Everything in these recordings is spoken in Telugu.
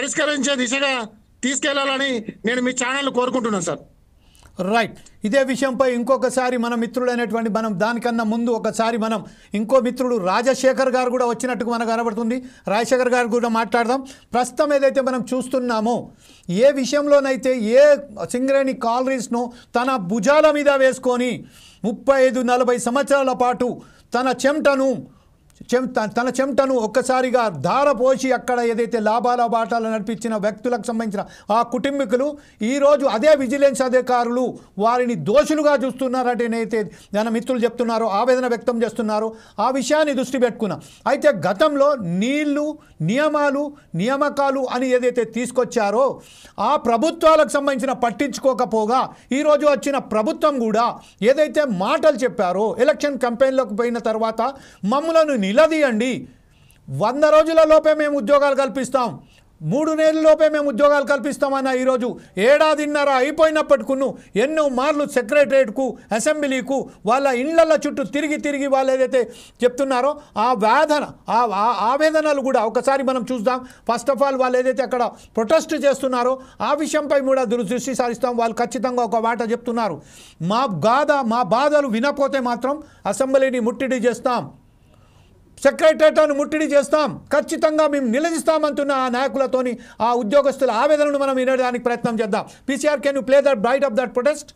పరిష్కరించే దిశగా తీసుకెళ్లాలని నేను మీ ఛానల్ కోరుకుంటున్నాను సార్. రైట్. ఇదే విషయంపై ఇంకొకసారి మన మిత్రుడైనటువంటి మనం దానికన్నా ముందు ఒకసారి మనం ఇంకో మిత్రుడు రాజశేఖర్ గారు కూడా వచ్చినట్టుగా మనకు కనబడుతుంది. రాజశేఖర్ గారు కూడా మాట్లాడదాం. ప్రస్తుతం ఏదైతే మనం చూస్తున్నామో ఏ విషయంలోనైతే ఏ సింగరేణి కాలరీస్ను తన భుజాల మీద వేసుకొని 35-40 సంవత్సరాల పాటు తన చెమటను ఒక్కసారిగా ధారపోసి అక్కడ ఏదైతే లాభాల బాటాలు నడిపించిన వ్యక్తులకు సంబంధించిన ఆ కుటుంబీకులు ఈరోజు అదే విజిలెన్స్ అధికారులు వారిని దోషులుగా చూస్తున్నారంటేనైతే మన మిత్రులు చెప్తున్నారో ఆవేదన వ్యక్తం చేస్తున్నారో ఆ విషయాన్ని దృష్టి పెట్టుకున్నాం. అయితే గతంలో నీళ్లు నియామకాలు అని ఏదైతే తీసుకొచ్చారో ఆ ప్రభుత్వాలకు సంబంధించిన పట్టించుకోకపోగా ఈరోజు వచ్చిన ప్రభుత్వం కూడా ఏదైతే మాటలు చెప్పారో ఎలక్షన్ క్యాంపెయిన్లోకి పోయిన తర్వాత మమ్మలను నిలదీయండి, 100 రోజుల లోపే మేము ఉద్యోగాలు కల్పిస్తాం, 3 నెలల లోపే మేము ఉద్యోగాలు కల్పిస్తామన్న ఈరోజు 1.5 ఏడాది అయిపోయినప్పటికీ ఎన్నో మార్లు సెక్రటరియట్కు అసెంబ్లీకు వాళ్ళ ఇళ్ల చుట్టూ తిరిగి వాళ్ళు ఏదైతే చెప్తున్నారో ఆ ఆవేదనలు కూడా ఒకసారి మనం చూద్దాం. ఫస్ట్ ఆఫ్ ఆల్ వాళ్ళు ఏదైతే అక్కడ ప్రొటెస్ట్ చేస్తున్నారో ఆ విషయంపై కూడా దృష్టి సారిస్తాం. వాళ్ళు ఖచ్చితంగా ఒక మాట చెప్తున్నారు, మా బాధలు వినపోతే మాత్రం అసెంబ్లీని ముట్టడి చేస్తాం, సెక్రటరియట్ను ముట్టడి చేస్తాం, ఖచ్చితంగా మేము నిలదీస్తామంటున్న ఆ నాయకులతోని ఆ ఉద్యోగస్తుల ఆవేదనను మనం వినడానికి ప్రయత్నం చేద్దాం. PCR, can you play that bite of that protest?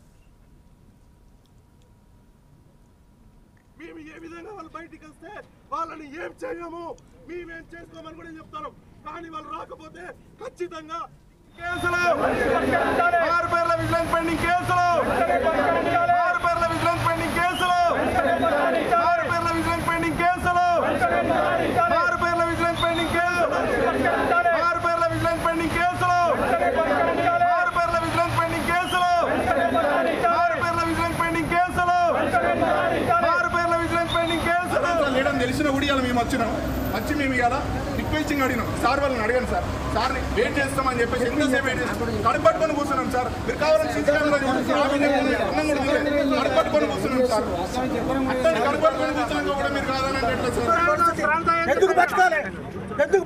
మేము ఏ విధంగా వాళ్ళు బయటికి వస్తే వాళ్ళని ఏం చేయము, మేమేం చేసుకోమని కూడా చెప్తారు. కానీ వాళ్ళు రాకపోతే ఖచ్చితంగా కేసులు, 6 పేర్ల విజిలెన్స్ పెండింగ్ కేసులు, 6 పేర్ల విజిలెన్స్ పెండింగ్ కేసులు, 6 పేర్ల విజిలెన్స్ పెండింగ్ కేసులు, 6 పేర్ల విజిలెన్స్ పెండింగ్ కేసులు, 6 పేర్ల విజిలెన్స్ పెండింగ్ కేసులు, 6 పేర్ల విజిలెన్స్ పెండింగ్ కేసులు, 6 పేర్ల విజిలెన్స్ పెండింగ్ కేసులు, 6 పేర్ల విజిలెన్స్ పెండింగ్ కేసులు. లేదని తెలిసిన కూడా ఇవాళ మేము వచ్చి మేము ఇవాళ రిక్వెస్టింగ్ అడిగినాం. సార్ వాళ్ళని అడిగాను, సార్ని వెయిట్ చేస్తామని చెప్పేసి ఎంతసేపు వెయిట్ చేస్తాం, కడుపట్టుకొని కూర్చున్నాం సార్. మీరు కావాలని కడుపట్టుకొని కూర్చున్నాం సార్. అట్లా కడుపట్టుకొని కూర్చున్నాక కూడా మీరు కాదని అంటే ఎట్లా సార్? ఎందుకు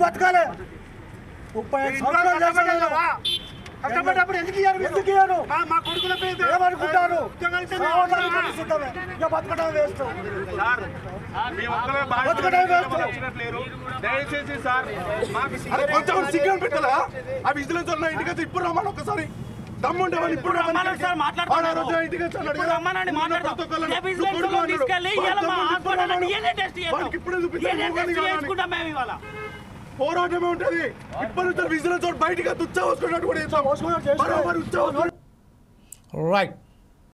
బతకాలి 35 సంవత్సరాలు కష్టపడ్డప్పుడు ఎందుకు ఇయ్యారు? మా కొడుకుల పేరు ఏమనుకుంటారు? బతకడం వేస్ట్. దయచేసి సార్ కొంచెం సిగ్నల్ పెట్టాలా? ఆ విజిలెన్స్ ఉన్న ఇంటికి ఇప్పుడు రమ్మని ఒక్కసారి దమ్ముంటే వాళ్ళు ఇప్పుడు పోరాటమే ఉంటది. ఇప్పుడు విజిలెన్స్ బయటగా తుచ్చ వస్తున్నట్టు కూడా రైట్.